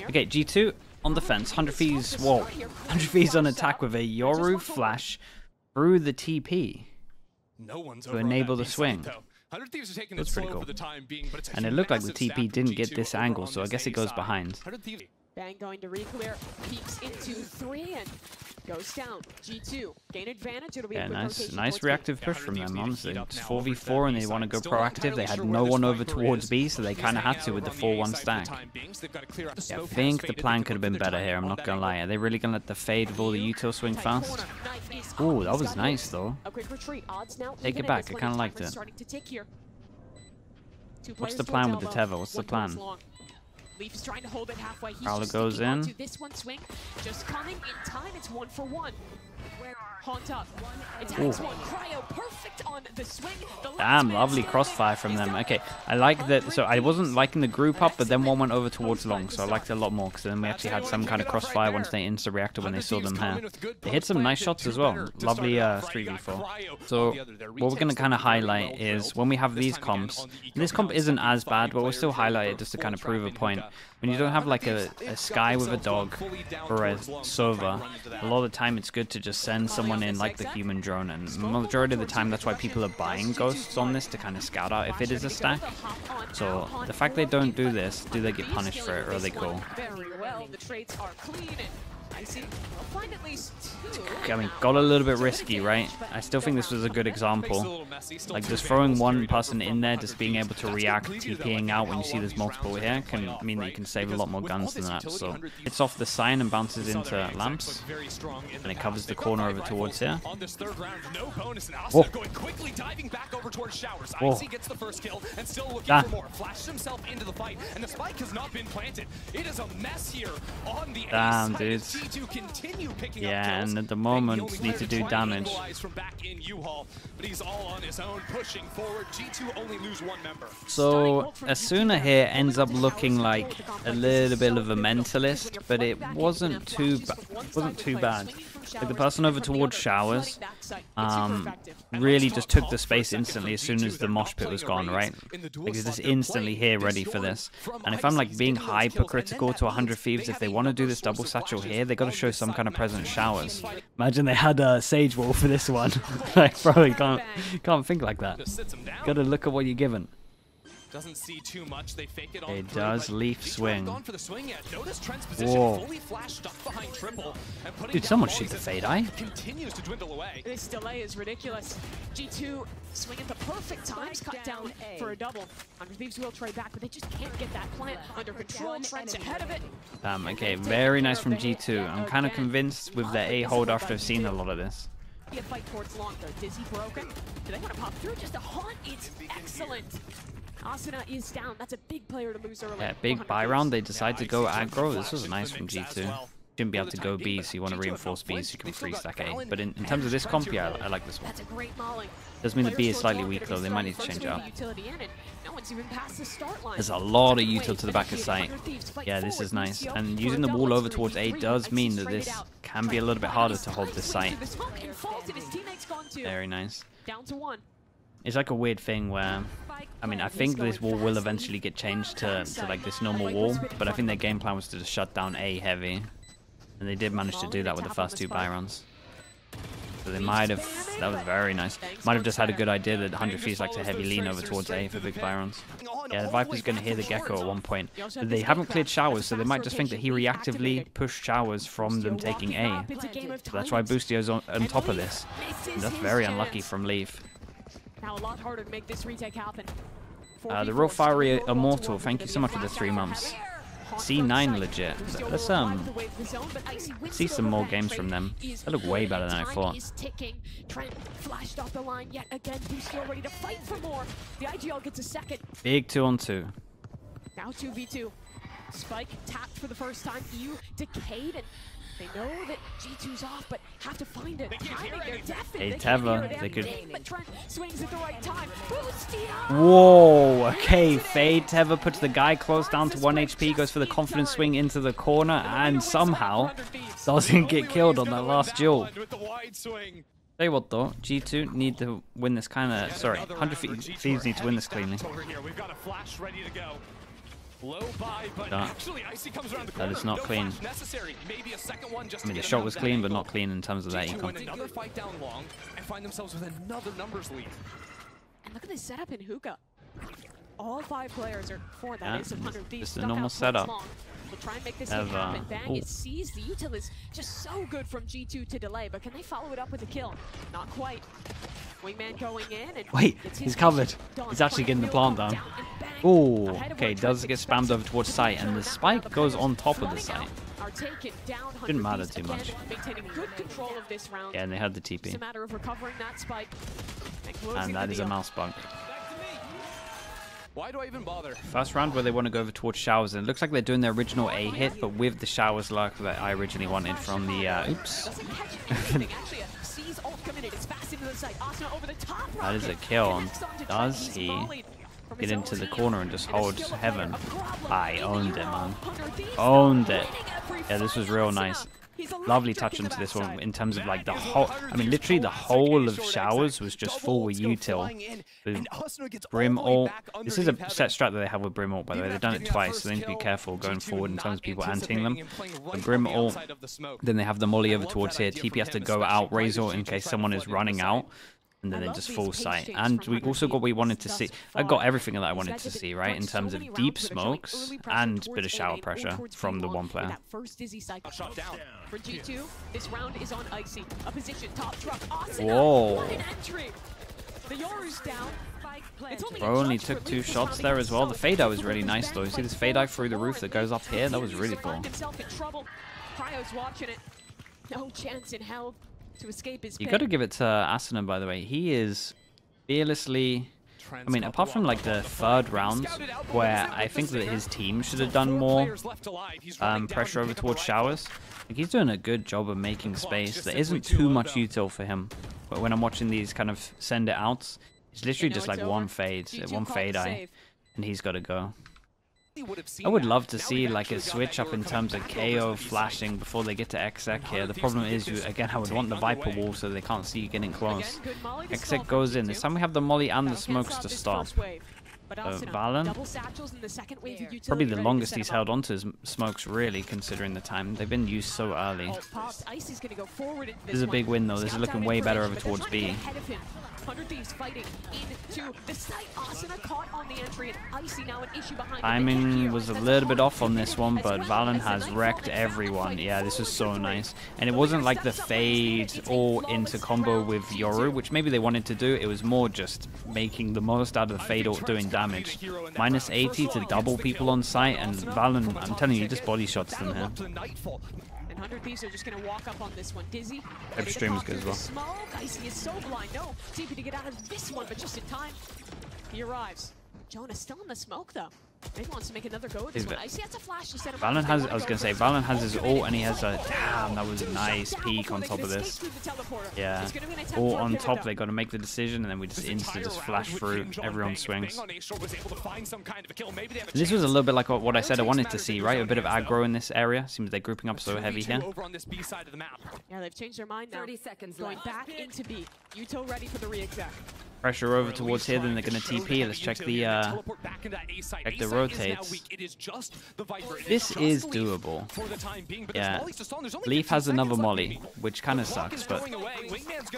Okay, G2 on defense. 100 Thieves. Whoa. 100 Thieves on attack with a Yoru flash through the TP to enable the swing. That's pretty cool. And it looked like the TP didn't get this angle, so I guess it goes behind. Bang going to re-clear, peeks into 3 and goes down. G2 gain advantage. It'll be a nice reactive push from them, honestly. It's 4v4 and they want to go proactive. They had no one over towards B, so they kind of had to with the 4-1 stack. Yeah, I think the plan could have been better here, I'm not going to lie. Are they really going to let the fade of all the util swing fast? Ooh, that was nice, though. Take it back, I kind of liked it. What's the plan with the Teva? What's the plan? Leaf is trying to hold it halfway. He's Prowler goes in. This one swing, just coming in time. It's 1-for-1. Haunt up. Attacks one. Cryo perfect on the swing. Damn, lovely crossfire from them. Okay, I like that. So I wasn't liking the group up, but then one went over towards long, so I liked it a lot more because then we actually had some kind of crossfire once they insta-reacted when they saw them here. They hit some nice shots as well. Lovely 3v4. So what we're going to kind of highlight is when we have these comps, and this comp isn't as bad, but we'll still highlight it just to kind of prove a point. When you don't have like a Sky with a dog or a Sova, a lot of the time it's good to just send someone in like the human drone, and majority of the time that's why people are buying ghosts on this to kind of scout out if it is a stack. So the fact they don't do this, do they get punished for it or are they cool? I mean, got a little bit risky, right? I still think this was a good example. Like, just throwing one person in there, just being able to react, TPing out when you see there's multiple here, can mean that you can save a lot more guns than that. So, it's off the sign and bounces into lamps, and it covers the corner over towards here. Whoa. Whoa. Damn, dudes. Yeah, and at the moment need to do damage. So Asuna here ends up looking like a little bit of a mentalist, but it wasn't too bad. Like the person over towards showers really just took the space instantly as soon as the mosh pit was gone, right? Like he's just instantly here ready for this. And if I'm like being hypercritical to 100 Thieves, if they want to do this double satchel here, they got to show some kind of presence showers. Imagine they had a Sage Wall for this one. Like, bro, you can't think like that. Gotta look at what you're given. Doesn't see too much. They fake it all it does leaf swing. Whoa. Dude, someone shoot the fade eye. Continues to dwindle away. This delay is ridiculous. G2 swing at the perfect times, cut down for a double. 100 Thieves will trade back, but they just can't get that plant under control. Trent's ahead of it. Okay, very nice from G2. I'm kind of convinced with their A hold after I've seen a lot of this. A fight towards long though. Dizzy broken. Do they want to pop through? Just a haunt. It's excellent. Asuna is down. That's a big player to lose early. Yeah, big buy round. They decide to go aggro. This was nice from G2. Shouldn't be able to go B, so you want to reinforce B so you can free stack A. But in terms of this comp, yeah, I like this one. Does mean the B is slightly weak though. They might need to change it up. There's a lot of util to the back of site. Yeah, this is nice. And using the wall over towards A does mean that this can be a little bit harder to hold this site. Very nice. It's like a weird thing where, I mean, I think this wall will eventually get changed to like this normal wall, but I think their game plan was to just shut down A heavy. And they did manage to do that with the first two buy runs. So they might have, that was very nice, might have just had a good idea that 100 Thieves like to heavy lean over towards A for big buy runs. Yeah, the Viper's going to hear the Gecko at one point. But they haven't cleared showers, so they might just think that he reactively pushed showers from them taking A. So that's why Boostio's on top of this. And that's very unlucky from Leaf. Now a lot harder to make this retake happen. The Real Fiery Immortal, thank you so much for the 3 months. C9 legit. Let's see some more games from them. They look way better than I thought. Big 2-on-2. Now 2v2. Spike tapped for the first time. EU decayed, and they know that G2's off, but have to find it. Hey, Teva, they could. Swings at the right time. Whoa, okay, Fade. Teva puts the guy close down to 1 HP, goes for the confident swing into the corner, and somehow doesn't get killed on that last duel. Tell you what though, G2 need to win this kind of. Sorry, 100 Thieves need to win this cleanly. Low buy, but actually Icy comes around the corner. That is not clean. Necessary. Maybe a second one just I mean, the shot was clean, but not clean in terms of that G2 econ. win another fight down long and find themselves with another numbers lead. And look at this setup in hookah. All 5 players are for that. Is 100 Thieves. Just a normal setup. We'll try and make this hit happen. Bang, it sees the util is just so good from G2 to delay, but can they follow it up with a kill? Not quite. Wingman going in and wait, he's covered. He's actually getting the plant down. Oh, okay, does get spammed over towards site, and the spike goes on top of the site. Didn't matter too much. Yeah, and they had the TP. It's a matter of recovering that spike. And that is a mouse bug. Why do I even bother? First round where they want to go over towards showers, and it looks like they're doing their original A hit, but with the showers luck that I originally wanted from the oops. That is a kill. Does he get into the corner and just hold heaven? I owned it, man. Owned it. Yeah, this was real nice. Lovely touch into this one in terms of like the whole, I mean literally the whole of showers was just full with util. With Brim ult. This is a set strat that they have with Brim ult, by the way. They've done it twice, so they need to be careful going forward in terms of people anting them. The Brim ult, then they have the molly over towards here. TP has to go out, raise ult in case someone is running out. And then they just full sight. And we also got what we wanted to see. I got everything that I wanted to see, right? In terms of deep smokes and a bit of shower pressure from the one player. For G2, this round is on Icy. A position, top truck, whoa. What an entry. The Yoru's down. Bro only took 2 shots there as well. The fade out was really nice though. You see this fade out through the roof that goes up here? That was really cool. Cryo's watching it. No chance in hell to escape his You got to give it to Asuna, by the way. He is fearlessly... I mean, apart from like the 3rd round, where I think that his team should have done more pressure over towards showers, like he's doing a good job of making space. There isn't too much util for him, but when I'm watching these kind of send it outs, it's literally just like one fade eye, and he's got to go. I would love to see like a switch up in terms of KO flashing before they get to Exec here. The problem is, again, I would want the Viper wall so they can't see you getting close. Exec goes in. This time we have the molly and the smokes to stop. Valen, probably the longest he's held onto his smokes, really, considering the time. They've been used so early. This is a big win, though. This is looking way better over towards B. 100 Thieves fighting into the site. Asuna caught on the entry, and Icy now an issue behind. Timing was a little bit off on this one, but Valen has wrecked everyone. Yeah, this is so nice. And it wasn't like the fade all into combo with Yoru, which maybe they wanted to do. It was more just making the most out of the fade ult doing damage. Minus 80 to double people on site, and Valen, I'm telling you, just body shots them here. 100 Thieves are just going to walk up on this one. Dizzy. Extreme is good as well. Smoke. Icy is so blind. No TP to get out of this one, but just in time. He arrives. Jonah still in the smoke, though. Maybe wants to make another go at this one. Icy has a flash to set him Valen has, I was going to say, Valen has his ult, and he has a, damn, that was a nice peek on top of this. Yeah. Ult on top, they got to make the decision, and then we just just flash through. Everyone swings. And this was a little bit like what I said I wanted to see, right? A bit of aggro in this area. Seems they're grouping up so heavy here. Yeah, they've changed their mind now. 30 seconds going back into B. Yuto ready for the re-exec. Pressure over towards here, then they're going to TP. Let's check the rotates. This is doable. Yeah. Leaf has another molly, which kind of sucks, but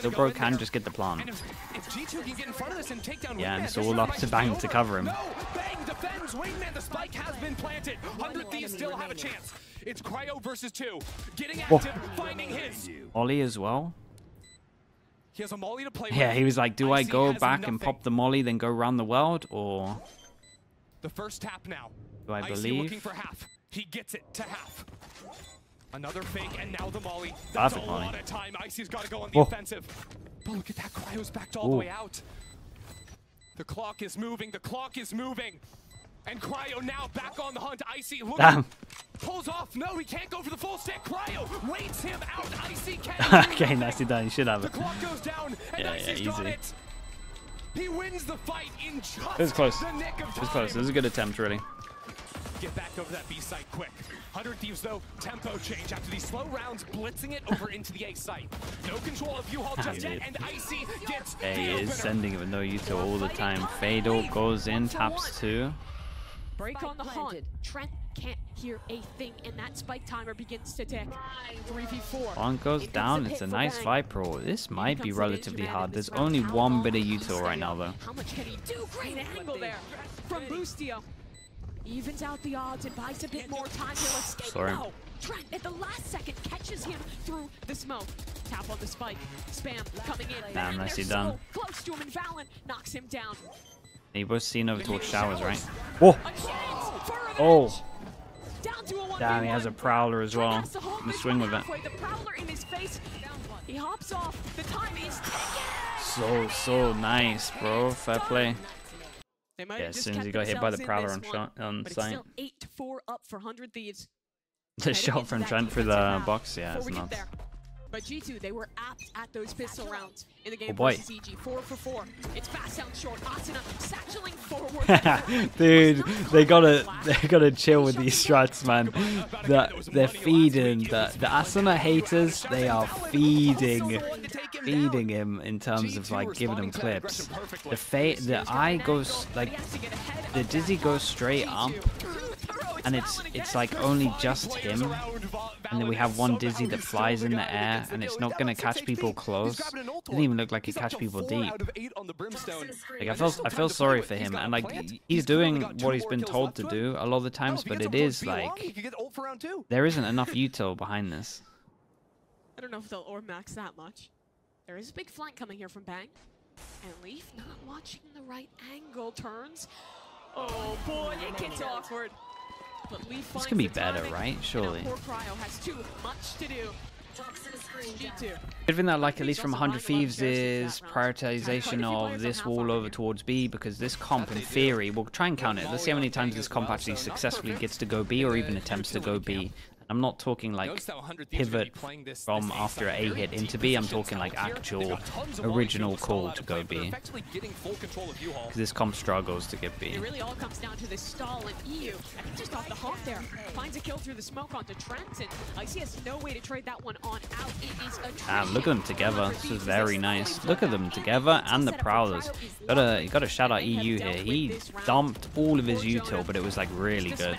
the bro can just get the plant. Yeah, and it's all up to Bang to cover him. Bang defends. Wingman, the spike has been planted. 100 Thieves still have a chance. It's Cryo versus 2. Getting active, finding his. Molly as well. He has a molly to play yeah, he was like, do I go back and pop the molly, then go around the world, or... The first tap now. Do I believe? Looking for half. He gets it to half. Another fake, and now the molly. That's a molly. lot of time. Icy's got to go on the offensive. But look at that. Cryo's backed all the way out. The clock is moving. The clock is moving. And Cryo now back on the hunt. Icy looking. Pulls off. No, he can't go for the full stick. Cryo waits him out. Icy can't. Okay, nicely done. You should have it. The clock goes down, and Icy's got it. He wins the fight in just it was close. the nick of time. It was close. It was a good attempt, really. Get back over that B site quick. 100 Thieves, though, tempo change after these slow rounds, blitzing it over into the A site. No control of U-Haul just yet, and Icy gets he is sending it with no util all the time. Fade ult goes in, taps 2. Break on the hunt. Trent can't hear a thing, and that spike timer begins to tick. 3v4. One goes down. It's a nice fight, bro. This might be relatively hard. There's only one bit of util right now, though. How much can he do? Great angle there from Boostio. Evens out the odds and buys a bit more time. He'll escape. No. Trent at the last second catches him through the smoke. Tap on the spike. Spam coming in. Damn, nicely done. So close to him, and Valen knocks him down. You both seen over towards showers, right? Whoa! Oh! Damn, he has a prowler as well. I'm gonna swing with it. The prowler in his face. He hops off. The time is taken. So nice, bro. Fair play. Yeah, as soon as he got hit by the prowler on sight. 8-4 up for 100 Thieves. The shot from Trent through the box, yeah, it's nuts. But G2, they were apt at those pistol rounds in the game versus EG. 4 for 4. It's fast down short. Asuna satcheling forward. Dude, they gotta chill with these strats, man. They're feeding the Asuna haters. They are feeding him in terms of like giving him clips. The eye goes like the dizzy goes straight up. And it's like only just him, and then we have one dizzy that flies in the air, and it's not gonna catch people close. It didn't even look like it catch people deep. Like I feel sorry for him, and like he's doing what he's been told to do a lot of the times, but it is like there isn't enough util behind this. I don't know if they'll orb max that much. There is a big flank coming here from Bang, and Leaf not watching the right angle. Turns. Oh boy, it gets awkward. This can be better, right? Surely. Poor Cryo has too much to do. Good thing that, like, at least from 100 Thieves is prioritization of this wall over towards B, because this comp, in theory, we'll try and count it. Let's see how many times this comp actually successfully gets to go B or even attempts to go B. I'm not talking like pivot from after A hit into B. I'm talking like actual original call to go B. Because this comp struggles to get B. It really all comes down to this stall, and EU, I think just off the hop there, finds a kill through the smoke onto Trent, and Icy has no way to trade that one on out. It is a damn, look at them together. This is very nice. Look at them together and the prowlers. You gotta shout out EU here. He dumped all of his util, but it was like really good.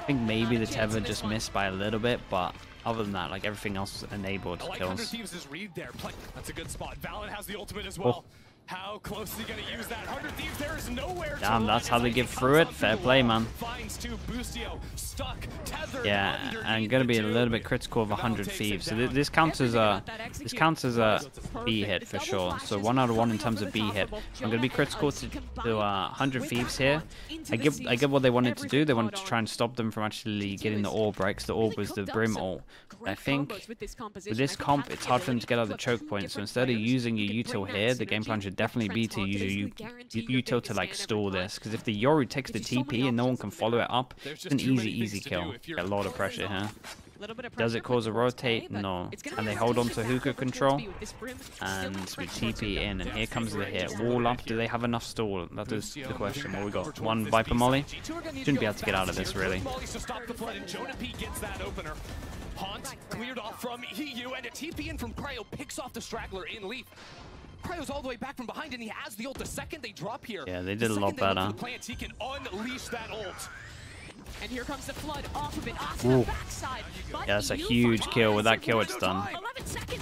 I think maybe the tether just missed by a little bit, but other than that, like everything else enabled kills. That's a good spot. Valen has the ultimate as well. How close is he going to use that? 100 Thieves, there is nowhere. Damn, that's how they get through it. Fair play, man. Yeah, I'm gonna be a little bit critical of 100 Thieves. So this counts as a B hit for sure. So 1 out of 1 in terms of B hit. I'm gonna be critical to 100 Thieves here. I get what they wanted to do. They wanted to try and stop them from actually getting the orb, right? Because the orb was the Brim ult. I think with this comp, it's hard for them to get out of the choke point. So instead of using your util here, the game plan should definitely be to use your util to like stall this. Because if the Yoru takes the TP and no one can follow it up, it's an easy kill. Get a lot of pressure here. Does it cause a rotate? No. And they hold on to hookah control. And we TP in, and here comes the hit. Wall up. Do they have enough stall? That is the question. What we got? One Viper Molly? Shouldn't be able to get out of this, really. Haunt cleared off from EU, and a TP in from Cryo picks off the straggler in Leaf. Cryo's all the way back from behind, and he has the ult. The second they drop here, yeah, they did a lot better. He can unleash that ult. And here comes the flood off of it. Asuna backside. Yeah, that's a huge kill. With that kill, it's done.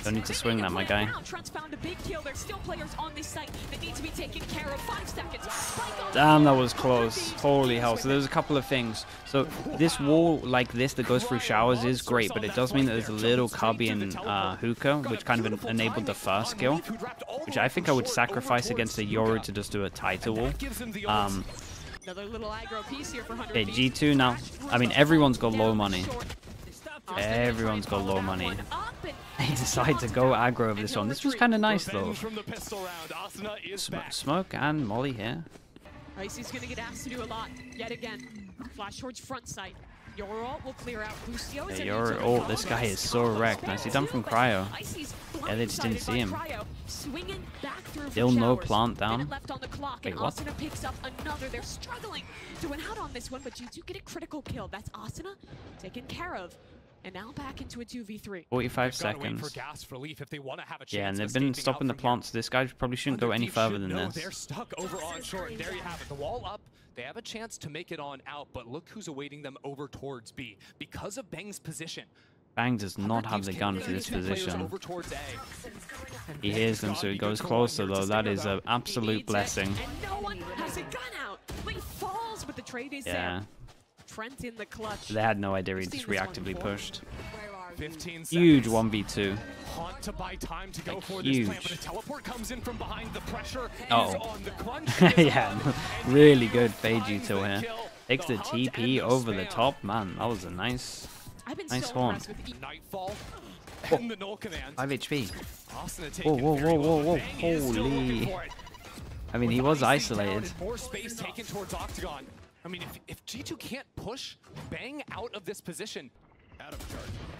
Don't need to swing that, my guy. Trent's found a big kill. There's still players on this site that need to be taken care of. 5 seconds. Damn, that was close. Holy hell. So there's a couple of things. So this wall like this that goes through showers is great, but it does mean that there's a little cubby in hookah, which kind of enabled the first kill, which I think I would sacrifice against a Yoru to just do a tighter wall. Another little aggro piece here for 100. Okay, G2 now. I mean, everyone's got low money. Everyone's got low money. They decide to go aggro over this one. This was kind of nice, though. Smoke and Molly here. Icy's going to get asked to do a lot yet again. Flash towards front side. Your ult will clear out. Boostio is your ult. This guy is so wrecked. Nicely done from Cryo. Yeah, they just didn't see him. Still no plant down. Wait, what? Asuna picks up another. They're struggling to win out on this one, but you do get a critical kill. That's Asuna taken care of. And now back into a 2v3. 45 seconds. Yeah, and they've been stopping the plants. This guy probably shouldn't go any further than this. They're stuck over on short. There you have it. The wall up. They have a chance to make it on out, but look who's awaiting them over towards B. Because of Bang's position. Bang does not have the gun for this position. He hears them, so he goes closer, though. That is an absolute blessing. And no one has a gun out. Lee falls, but the trade is there. Trent in the clutch. They had no idea he just reactively pushed. 15 Huge 1v2. Hunt to buy time to go for huge. this plan, but a teleport comes in from behind. The pressure is Oh. on the crunch. Yeah, really good fade util here. Takes the TP over the top. Man, that was a nice horn. Nightfall and the null command. 5 HP. Whoa, whoa. Holy. I mean, he was isolated. More space taken towards Octagon. I mean, if G2 can't push Bang out of this position,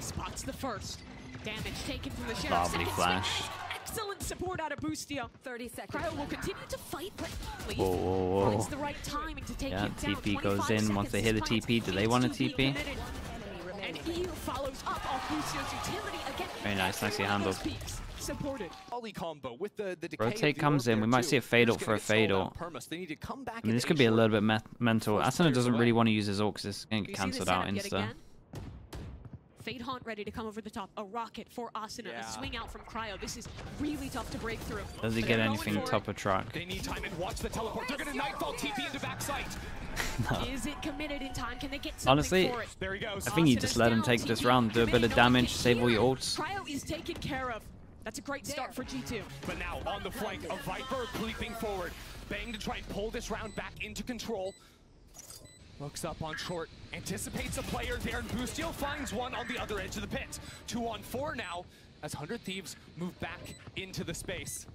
Spots the first. Damage taken from the sheriff. Lovely flash. Excellent support out of Boostio. 30 seconds. Cryo will continue to fight, but Whoa. finds the right timing to take Yeah, him down. TP goes in once they hear the TP. Do they want a TP? And EU follows up on Boostio's utility again. Very nice, nicely handled. Supported. combo with the Rotate comes in. We might see a fade ult for a fade ult. I mean, this could be a little bit mental. Asuna doesn't really want to use his ult because it's going to get cancelled out insta. Fade Haunt ready to come over the top. A rocket for Asuna. A swing out from Cryo. This is really tough to break through. Does he get anything top of track? They need time and watch the teleport. They're going to Nightfall TP into backside. No. Is it committed in time? Can they get something Honestly, for it? There he goes. I think you just let him take this round, do a bit of damage, save all your ults. Cryo is taken care of. That's a great start for G2. But now on the flank, a Viper leaping forward. Bang to try and pull this round back into control. Looks up on short, anticipates a player there, and Boostio finds one on the other edge of the pit. 2 on 4 now, as 100 Thieves move back into the space.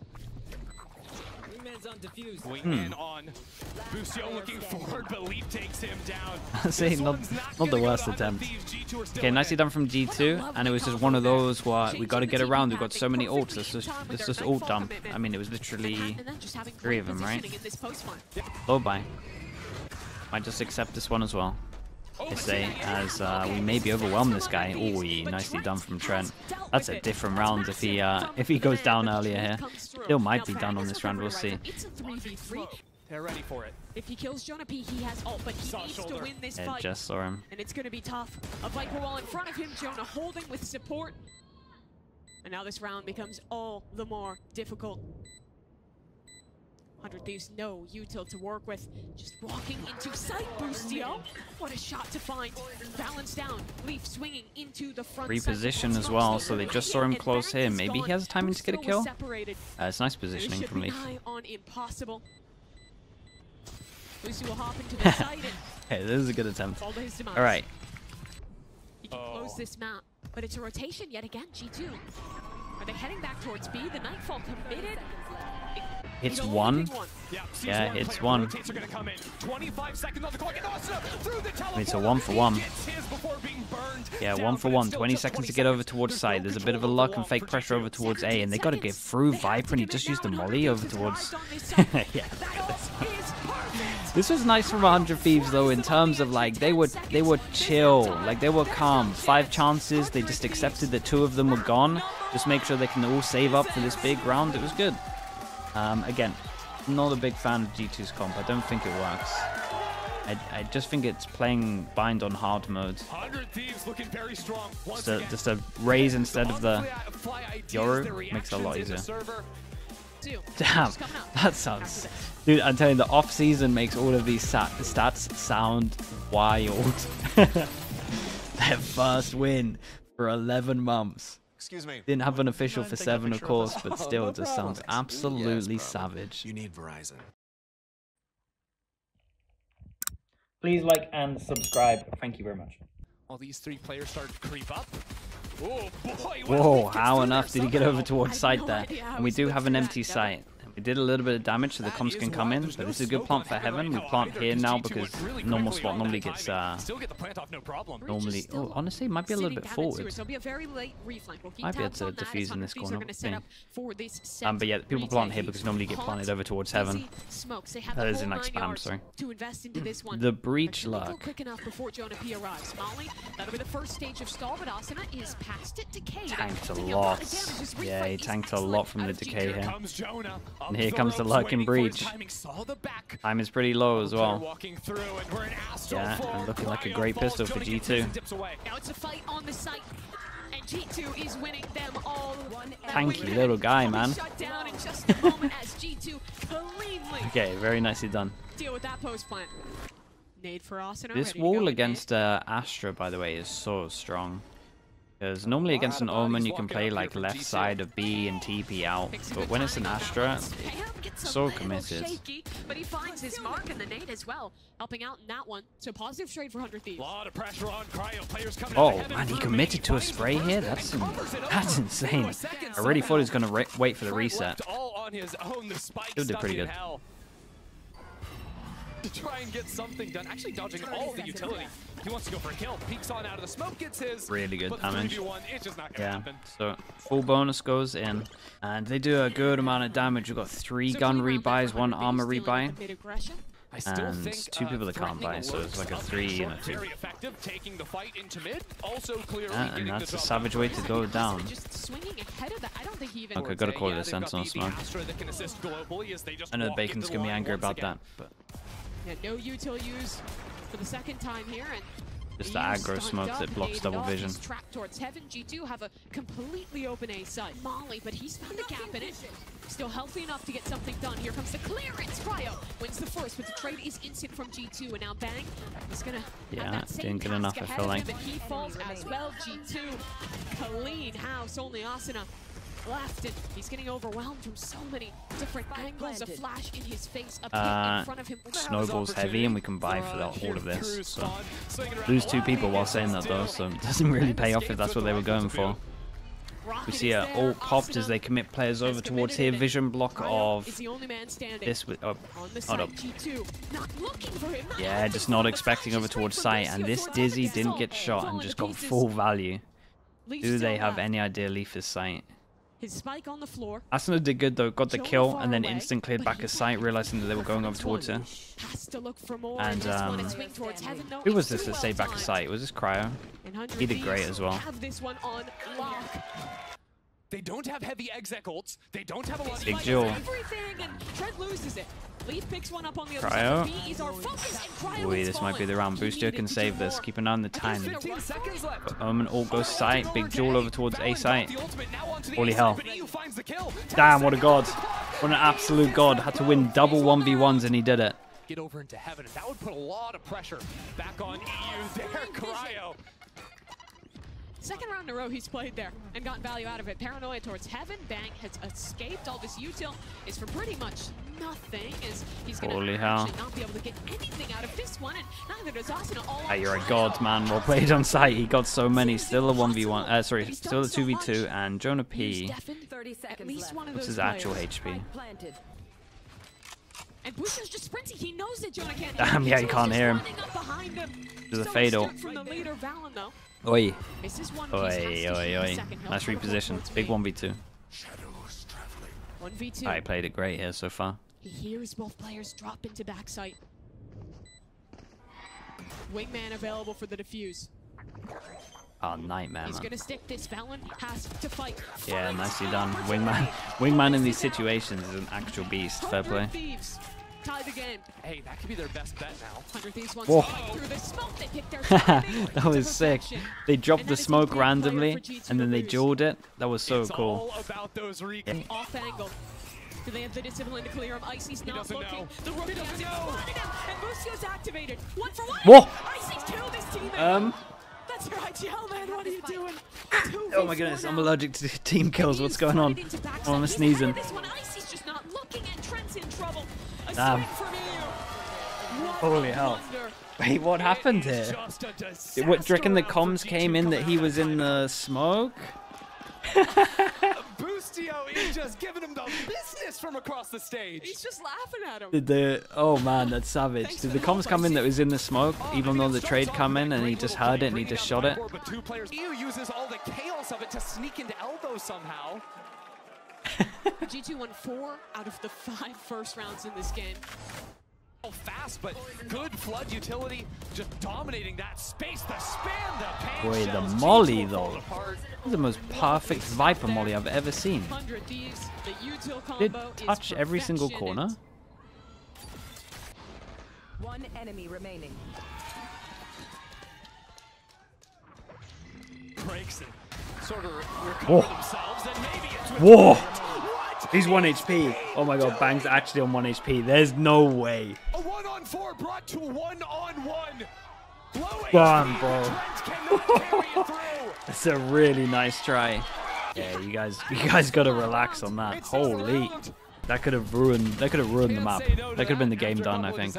Wingman's on defuse. Wingman on. Boostio looking forward, but Leaf takes him down. See, not the worst attempt. Okay, nicely done from G2, and it was just one of those where we got to get around. We've got so many ults. Let's just ult dump. I mean, it was literally 3 of them, right? Oh, bye. Might just accept this one as well. I say, as we maybe overwhelm this guy. Oh, nicely done from Trent. That's a different round if he goes down earlier here. Still might be done on this round, we'll see. It's a 3v3. They're ready for it. If he kills Jonah P, he has ult, but he needs to win this Yeah, fight. just saw him. And it's going to be tough. A Viper wall in front of him, Jonah holding with support. And now this round becomes all the more difficult. 100 Thieves, no util to work with. Just walking into sight, Boostio. What a shot to find. Balance down. Leaf swinging into the front. Reposition as well, so they just saw him close here. Maybe he has timing to get a kill. It's nice positioning from Leaf. On impossible. Boostio will hop into the side. Hey, this is a good attempt. All right. He can close this map, but it's a rotation yet again. G2. Are they heading back towards B? The Nightfall committed. It's one. Yeah, it's one. It's a 1 for 1. Yeah, 1 for 1. 20 seconds to get over towards side. There's a bit of a luck and fake pressure over towards A, and they got to get through Viper, and he just used the molly over towards. Yeah. This was nice from 100 Thieves though, in terms of like they were chill, like they were calm. 5 chances, they just accepted that 2 of them were gone. Just make sure they can all save up for this big round. It was good. Again, not a big fan of G2's comp. I don't think it works. I just think it's playing bind on hard mode. 100 Thieves looking very strong. Just a raise instead of the Yoru makes it a lot easier. Damn, that sounds... Dude, I'm telling you, the off-season makes all of these stats sound wild. Their first win for 11 months. Excuse me. Didn't have an official for 7, of course, but still, it just sounds absolutely savage. You need Verizon. Please like and subscribe. Thank you very much. All these 3 players start to creep up. Oh boy! Whoa, how on earth did he get over towards site there? And we do have an empty site. We did a little bit of damage so the comms can come in, but this is a good plant for Heaven. We plant here now because normal spot normally gets normally... Oh, honestly, it might be a little bit forward. Might be able to defuse in this corner. But yeah, people plant here because normally get planted over towards Heaven. That is in like spam, sorry. The breach luck. Tanked a lot. Yeah, he tanked a lot from the decay here. And here comes the lurking breach. Time is pretty low as well. Yeah, and looking like a great pistol for G2. Now it's a fight on the site, and G2 is winning them all. Tanky little guy, man. Shut down in just a moment as G2 cleanly Okay, very nicely done. deal with that post plant. Nade for Asuna. This wall against Astra, by the way, is so strong. Because normally against an Omen, you can play like left side of B and TP out. But when it's an Astra, it's so committed. Shaky, but he finds his mark in the nade as well, helping out in that one. So positive trade for 100 Thieves. Lot of pressure on Cryo. Players coming Oh man, he committed to a spray here? That's insane. I really thought he was going to wait for the reset. Still did pretty good. To try and get something done. Actually dodging all the utility. He wants to go for a kill. Peeks on out of the smoke, gets his. Really good damage. 3v1, it's just not gonna happen. So full bonus goes in. And they do a good amount of damage. We've got 3 gun rebuys, 1 armor rebuy. And 2 people that can't buy, so it's like a 3 and a 2. And that's a savage way to go down. Okay, gotta call it a sentinel smoke. I know Bacon's gonna be angry about that, but yeah, no util use for the second time here, and just the aggro smoke that blocks double vision. Track towards heaven. G2 have a completely open A side. Molly, but he's found a gap in it. Still healthy enough to get something done. Here comes the clearance. Cryo wins the first, but the trade is instant from G2, and now Bang is gonna have that same didn't get enough, I feel like. But he falls as well. G2 clean house. Only Asuna left, and he's getting overwhelmed from so many different angles. A flash in his face, a peek in front of him. Snowball's heavy, and we can buy for all of this. So lose 2 people while saying that though, so it doesn't really pay off if that's what they were going for. We see a ult popped as they commit players over towards here. Vision block of this with hold up. Yeah, just not expecting over towards site, and this Dizzy didn't get shot and just got full value. Do they have any idea Leaf is sight? His spike on the floor. Asuna did good though, got the kill and then instant cleared back his sight, realizing that they were going over towards her. And who was this that stayed back his sight? Was this Cryo? He did great as well. They don't have heavy exec ults. They don't have a lot of Big Jewel. Cryo. Oi, this might be the round. Boostio can save this. Keep an eye on the time. But Omen all goes sight. Big Jewel over towards A site. Holy hell. Damn, what a god. What an absolute god. Had to win double 1v1s and he did it. Get over into heaven. That would put a lot of pressure back on EU there, Cryo. Second round in a row he's played there and gotten value out of it. Paranoia towards heaven. Bang has escaped. All this util is for pretty much nothing, as he's going to actually not be able to get anything out of this one, and neither does Asuna. Hey, you're a god, man. Well played on site. He got so many. Still a 1v1. Sorry, still a 2v2. And Jonah P. What's his actual HP? And Busho's just sprinting. He knows that Jonah can't. Damn, yeah, you can't hear him. There's a fatal. Oi. Oi, oi, oi. Nice reposition. Big 1v2. 1v2. I played it great here so far. He hears both players drop into backside. Wingman available for the defuse. Oh, nightmare, He's man. gonna stick this. Valen has to fight. Yeah, nicely done. Wingman in these situations is an actual beast. Fair play. Thieves tie the game. Hey, that could be their best bet now. 100 Thieves wants Whoa. to fight through the smoke. They pick their That was sick. They dropped the smoke randomly, and then they dueled it. That was so cool. All about those off angle. Do they have the discipline to clear him? Icy's not looking. The rookie has spotted him, and Lucio's activated. 1 for 1. Whoa! Icy's killed his teammate. That's your IGL, man. What are you doing? Oh my goodness, I'm allergic to team kills. What's going on? Oh, I'm sneezing. This one, Icy's just not looking, and Trent's in trouble. Damn. Holy hell. Wait, what happened here? Do you reckon the comms came in that he was in the smoke? Boostio is just giving him the business from across the stage. He's just laughing at him. Did the oh man, that's savage. Did the comms come in that was in the smoke, even though the trade come in and he just heard it and he just shot it? But 2 players. EU uses all the chaos of it to sneak into elbow somehow. G2 won 4 out of the 5 first rounds in this game. Fast, but good flood utility, just dominating that space. The spam, the pain Boy, the shells, molly G2 though. fall apart. This is the most perfect Viper molly I've ever seen. 100 Thieves, the util Did combo is touch every single perfection corner. One enemy remaining. Breaks and sort of recover Whoa. themselves, and maybe it's with Whoa! What? He's 1 HP. Oh my god, Bang's actually on 1 HP. There's no way. A 1-on-4 brought to 1-on-1. Go on, bro. Trent cannot carry it through. That's a really nice try. Yeah, you guys gotta relax on that. It's still Holy. around. That could have ruined the map. That could have been the game done, I think.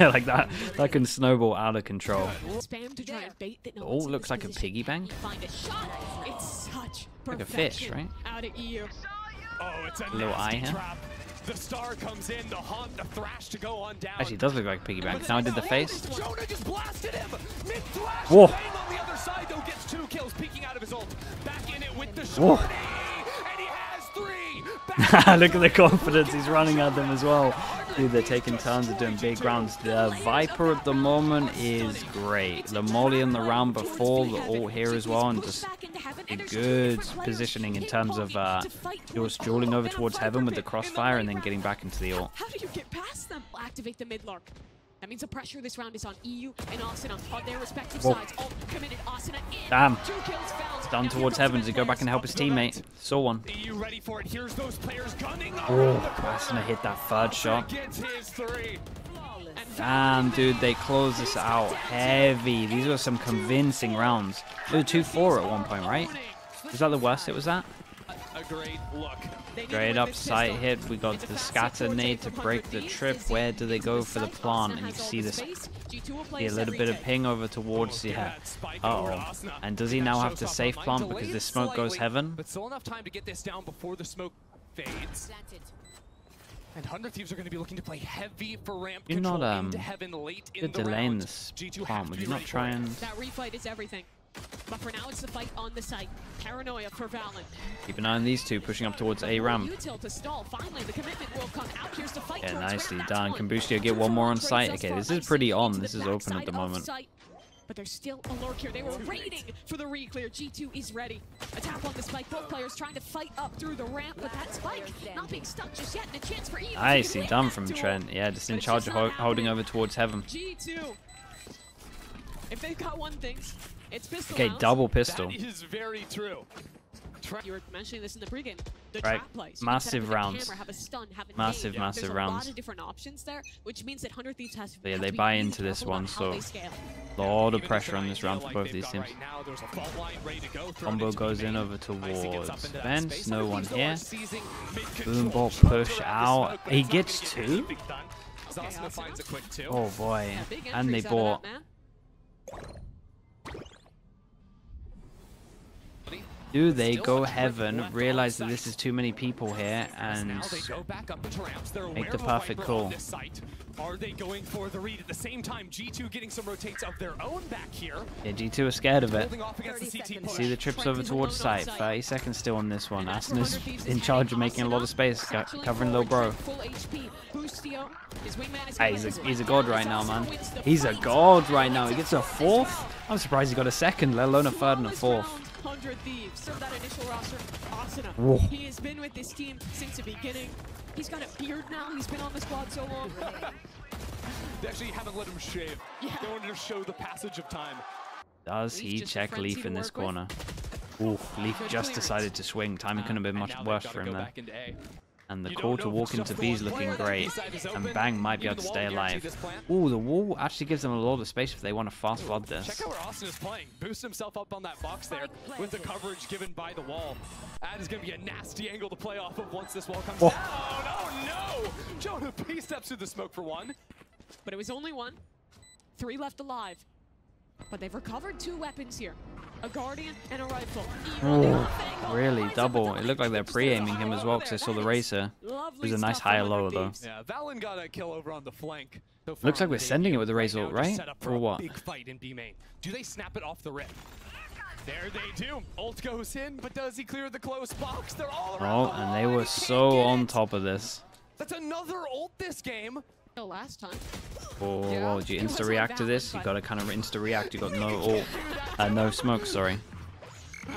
Like that can snowball out of control. Spam to try and bait that no Oh, one's in looks this like a position. piggy bank. Find a shot. It's such Like a fish, perfection right? Out of EU. Oh, it's a Little eye nasty here. trap. The star comes in, the haunt, the thrash to go on down. Actually, it does look like a piggy bank. Now I did the face. Jonah just blasted him. Mid-thrash. Whoa. Bang on the other side, though, gets 2 kills, peeking out of his ult. Back in it with the Whoa. shorty. And he has 3. Look at the confidence he's running at them as well. Dude, they're taking turns of doing big rounds. The Viper at the moment is great. The molly in the round before, the ult here as well, and just a good positioning in terms of just dueling over towards heaven with the crossfire and then getting back into the ult. How do you get past them? Activate the mid lurk. That means the pressure this round is on EU and Asuna on their respective sides. All committed. Asuna in. Damn. 2 kills found. Done towards heaven. Does he go back and help his teammate? Saw one. EU ready for it. Here's those players gunning. Oh, Asuna hit that third shot. Gets his 3. Damn, dude, they close this out heavy. These were some convincing rounds. It was 2-4 at one point, right? Was that the worst it was at? A great look. Straight up sight hit. We got the scatter nade to break the trip. Where do they go for the plant? And you see this, see a little bit of ping over towards, yeah. Uh-oh. And does he now have to safe plant because this smoke goes heaven? But still enough time to get this down before the smoke fades. And 100 Thieves are going to be looking to play heavy for ramp You're control not, into heaven late in you're the delaying round. this G2 plant. have Would to you be not ready try for it. and That refight is everything. But for now, it's the fight on the site. Paranoia for Valen. keep an eye on these two pushing up towards A ramp? Util to stall. Finally, the commitment will come out. Here's the fight. Yeah, towards nicely ramp. done. That's Can one. Boostio get one more on site? Okay, this is pretty on. This is open at the moment. But there's still a lurk here. They were waiting for the re-clear. G2 is ready. A tap on the spike. Both players trying to fight up through the ramp, but that spike not being stuck just yet. And a chance for EU. Nicely done from Trent. Yeah, just in charge of holding over towards heaven. G2. If they've got one thing, it's pistol Okay, rounds. double pistol. That is very true. You were mentioning this in the pregame. The Right, trap plays. massive You can set up with the rounds. camera, have a stun, have a Massive, nade. massive There's a rounds. lot of different options there, which means that 100 Thieves has Yeah, have they to be buy really into this careful one, about how so they scale. lot of Even pressure if on this they round feel for like both these they've got teams. right now, there's a fault line ready to go, thrown Combo into goes in main. over Icy gets towards up into that Vents. space. No one Thieves here. are seizing mid-control. Boom ball Trying to push wrap the out. smoke, but He it's not gonna gets get 2? anything done. Zasna finds a quick 2. Oh boy. Yeah, big And they entries out of bought. that, man. Do they go heaven, realize that this is too many people here, and Now they go back up into ramps. They're make aware the of a perfect Viper on call. this site. Are they going for the read at the same time? G2 getting some rotates of their own back here. yeah, G2 are scared of it. Holding off against the CT push. See the trips over towards site. 30 seconds still on this one. And that's where Asuna's 100 Thieves in is charge of heading. making a lot of Asuna space, satchling covering forward, low bro. full HP. Boostio, his wingman is Hey, gonna he's a let god down right as now, Asuna man. wins the He's a fight. god right now. He gets a 4th. I'm surprised he got a 2nd, let alone a 3rd and a 4th. 100 Thieves. So that initial roster, Asuna. Whoa. He has been with this team since the beginning. He's got a beard now. He's been on the squad so long. They actually haven't let him shave. Yeah. They wanted to show the passage of time. Does Leaf he just a check frenzy Leaf to in this work with. corner? Ooh, Leaf Good just clearance. decided to swing. Timing couldn't have been And much now they've worse gotta for him go there. back into A. And the You call don't to know walk if it's into just B is the one looking player, that great. B side is And open. Bang might be Even able to the stay wall guarantee alive. this plant. Ooh, the wall actually gives them a lot of space if they want to fast flood Check this. out where Austin is playing. Boost himself up on that box there with the coverage given by the wall. That is going to be a nasty angle to play off of once this wall comes Whoa. down. Oh, no! Jonah P steps through the smoke for 1. But it was only 1. 3 left alive. But they've recovered 2 weapons here. A Guardian and a rifle. Ooh, really double. It looked like they're pre-aiming him as well because I saw the racer. It was a nice higher lower though. Yeah, Valen got a kill over on the flank. So far Looks like on we're the sending it debut. with the Razor, now just right? set up Or for a what? Big fight in B main. Do they snap it off the rip? There they do. Ult goes in, but does he clear the close box? They're all around Oh, the and wall, they he were can't so get on it. top of this. That's another ult this game. Last time. Oh, well, would you insta react to this? You gotta kind of insta react. You got no no smoke, sorry.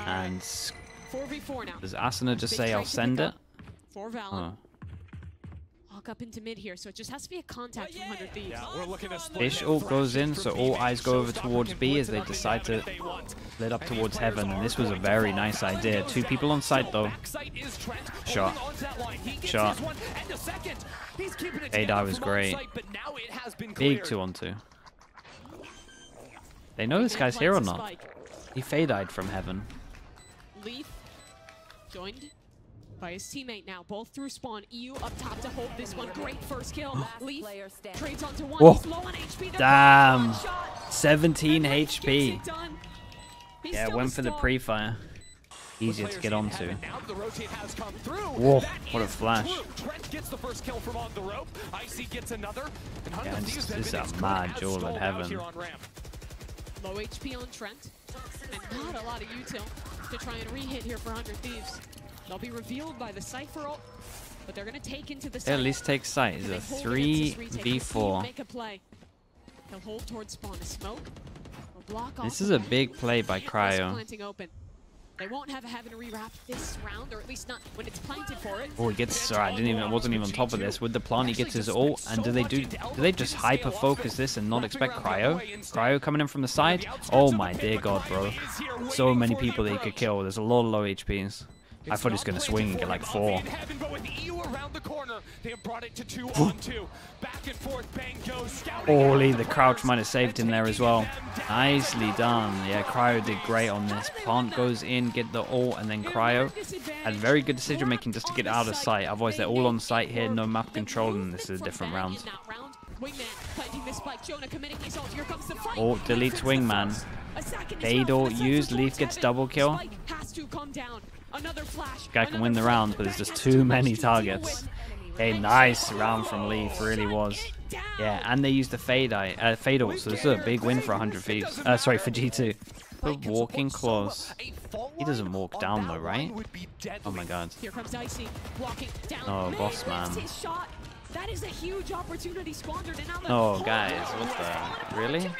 And 4v4 now. does Asuna just say I'll send it? For Valen. Walk up into mid here, so it just has to be a contact from 100 Thieves. Yeah, we're looking at Fish ult goes in, so all eyes go over towards B as they decide to split up towards heaven. And this was a very nice idea. 2 people on site though. Shot. Shot. Adar was great. Big 2-on-2. They know this guy's here or not? He fade-eyed from heaven. Leaf joined by his teammate now, both through spawn. EU up top to hold this one. Great first kill. Leaf trades onto one. Whoa. He's low on HP. Damn. 17 HP. Yeah, went for the pre-fire. Easier to get onto. Whoa, what a flash. Trent gets the first kill from on the rope. Icy gets another. Yeah, this is a mad duel at heaven. Low HP on Trent. And not a lot of util to try and re-hit here for 100 Thieves. They'll be revealed by the Cypher ult, but they're going to take into the site. At least take sight. It's a 3v4. Make a play. They'll hold towards spawn. A smoke. Block off. This is a big play by Cryo. Planting open. They won't have a heaven rewrap this round, or at least not when it's planted for it. Oh, he gets. Sorry, wasn't even on top of this. With the plant, he gets his ult. And do they just hyper focus this and not expect Cryo? Cryo coming in from the side. Oh my dear God, bro! So many people that he could kill. There's a lot of low HPs. I thought he was gonna swing and get like 4. Holy, the crouch might have saved him there as well. Nicely done. Yeah, Cryo did great on this. Plant goes in, get the ult, and then Cryo had very good decision making just to get out of sight. Otherwise, they're all on site here, no map control, and this is a different round. Oh, deletes Wingman. Fade ult used. Leaf gets double kill. Guy can win the round, but there's just too many targets. A nice round from Leaf, really was. Yeah, and they used the fade ult, so this is a big win for 100 Thieves. Sorry, for G2. But walking close. He doesn't walk down though, right? Oh my God. Here comes Icy walking down. Oh, boss man. That is a huge opportunity squandered. Oh, guys, what the? Really?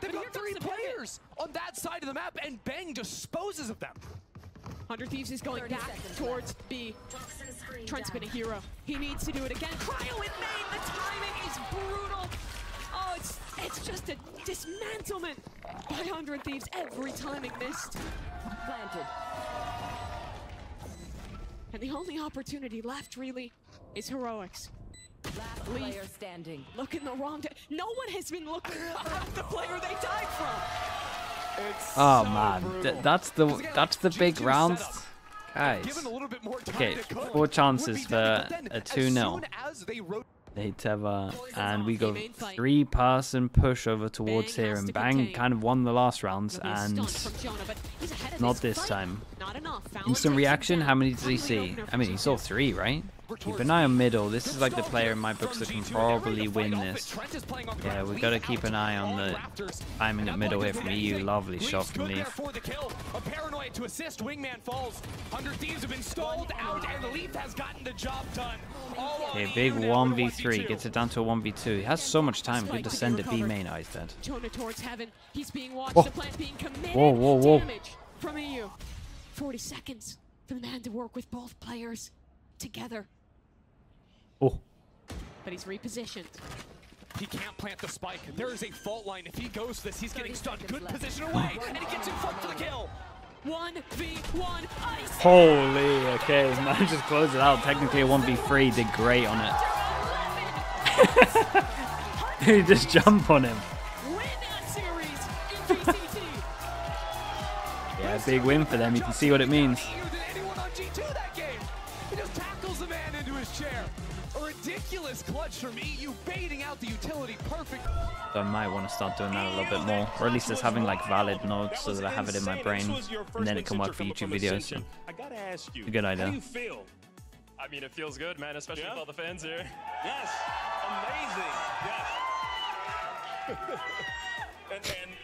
They've got 3 players on that side of the map, and Bang disposes of them. 100 Thieves is going back towards B. Trent's been a hero. He needs to do it again. Cryo in main. The timing is brutal. Oh, it's just a dismantlement by 100 Thieves. Every timing missed. Planted. And the only opportunity left, really, is heroics. Last player standing. Looking the wrong day. No one has been looking at the player they died from. Oh man, that's the big round, guys. Okay, 4 chances for a 2-0. They Teva, and we go 3-person push over towards here, and Bang kind of won the last rounds, and not this time. Instant reaction, how many does he see? I mean, he saw 3, right? Keep an eye on middle. This is like the player in my books that can probably win this. Yeah, we gotta keep an eye on the timing at middle here from EU. Lovely shot from Leaf. A paranoid to assist. Wingman falls. 100 Thieves have been stalled out, and Leaf has gotten the job done. Okay, big 1v3. Gets it down to a 1v2. He has so much time. Good to send it B main. Oh, he's dead. Jonah towards heaven. He's being watched. Whoa. The plant being committed. Whoa, whoa, whoa. Damage from EU. 40 seconds for the man to work with both players together. Oh. But he's repositioned. He can't plant the spike. There is a fault line. If he goes this, he's getting stunned. Good position away, and he gets in front for the kill. 1v1 ice. Holy, okay, man just closed it out. Technically a 1v3, did great on it. He just jumped on him. Win that series in VCT. Yeah, big win for them. You can see what it means. Anyone on G2 that game? He just tackles the man into his chair. A ridiculous clutch from EU, baiting out the utility perfect. So I might want to start doing that a little bit more, or at least just having like valid notes so that I have it in my brain, and then it can work for YouTube videos. So. I gotta ask you, a good idea. How do you feel? I mean, it feels good, man, especially with all the fans here. Yes, amazing. Yes.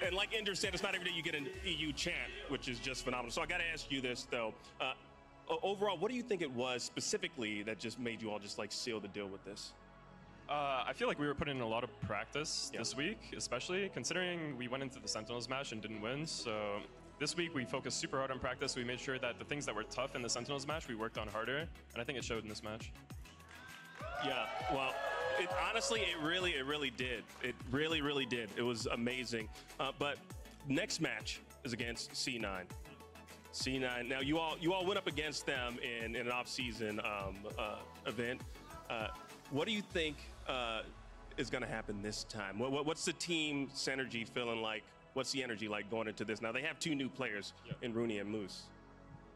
and like Ender said, it's not every day you get an EU chant, which is just phenomenal. So I gotta ask you this though. Overall, what do you think it was specifically that just made you all just like seal the deal with this? I feel like we were putting in a lot of practice this week, especially considering we went into the Sentinels match and didn't win. So this week we focused super hard on practice. We made sure that the things that were tough in the Sentinels match, we worked on harder, and I think it showed in this match. Yeah, well, honestly, it really did. It really did. It was amazing. But next match is against C9. C9. Now, you all went up against them in an off-season event. What do you think is going to happen this time? What's the team synergy feeling like? What's the energy like going into this? Now, they have 2 new players in Rooney and Moose.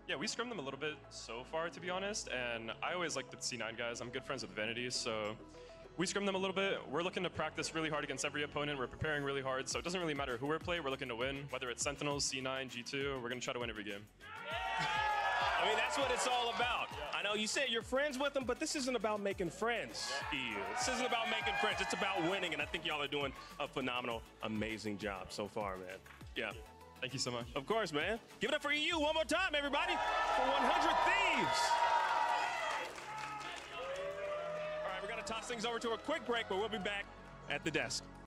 Yeah, we scrimmed them a little bit so far, to be honest, and I always like the C9 guys. I'm good friends with Vanity, so we scrimmed them a little bit. We're looking to practice really hard against every opponent. We're preparing really hard, so it doesn't really matter who we're playing. We're looking to win, whether it's Sentinels, C9, G2. We're going to try to win every game. I mean, that's what it's all about. I know you said you're friends with them, but this isn't about making friends. This isn't about making friends. It's about winning, and I think y'all are doing a phenomenal, amazing job so far, man. Yeah. Thank you so much. Of course, man. Give it up for EU one more time, everybody, for 100 Thieves. All right, we're going to toss things over to a quick break, but we'll be back at the desk.